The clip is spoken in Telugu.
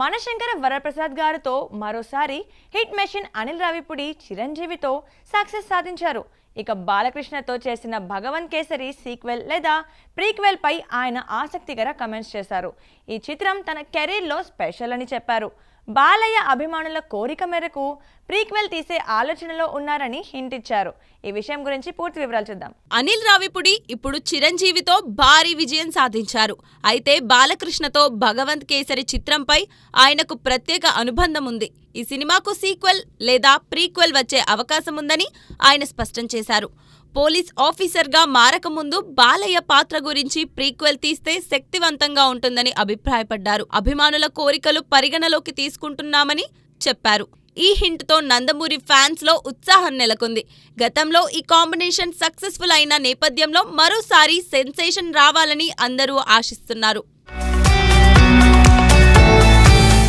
మనశంకర వరప్రసాద్ గారితో మరోసారి hit machine Anil Ravipudi చిరంజీవితో success సాధించారు. ఇక బాలకృష్ణతో చేసిన భగవంత్ కేసరి సీక్వెల్ లేదా ప్రీక్వెల్ పై ఆయన ఆసక్తికర కమెంట్స్ చేశారు. ఈ చిత్రం తన కెరీర్లో స్పెషల్ అని చెప్పారు. బాలయ్య అభిమానుల కోరిక మేరకు ప్రీక్వెల్ తీసే ఆలోచనలో ఉన్నారని హింట్ ఇచ్చారు. ఈ విషయం గురించి పూర్తి వివరాలు చూద్దాం. అనిల్ రావిపూడి ఇప్పుడు చిరంజీవితో భారీ విజయం సాధించారు. అయితే బాలకృష్ణతో భగవంత్ కేసరి చిత్రంపై ఆయనకు ప్రత్యేక అనుబంధం ఉంది. ఈ సినిమాకు సీక్వెల్ లేదా ప్రీక్వెల్ వచ్చే అవకాశం ఉందని ఆయన స్పష్టం చేశారు. పోలీస్ ఆఫీసర్గా మారకముందు బాలయ్య పాత్ర గురించి ప్రీక్వెల్ తీస్తే శక్తివంతంగా ఉంటుందని అభిప్రాయపడ్డారు. అభిమానుల కోరికలు పరిగణలోకి తీసుకుంటున్నామని చెప్పారు. ఈ హింట్తో నందమూరి ఫ్యాన్స్ లో ఉత్సాహం నెలకొంది. గతంలో ఈ కాంబినేషన్ సక్సెస్ఫుల్ అయిన నేపథ్యంలో మరోసారి సెన్సేషన్ రావాలని అందరూ ఆశిస్తున్నారు.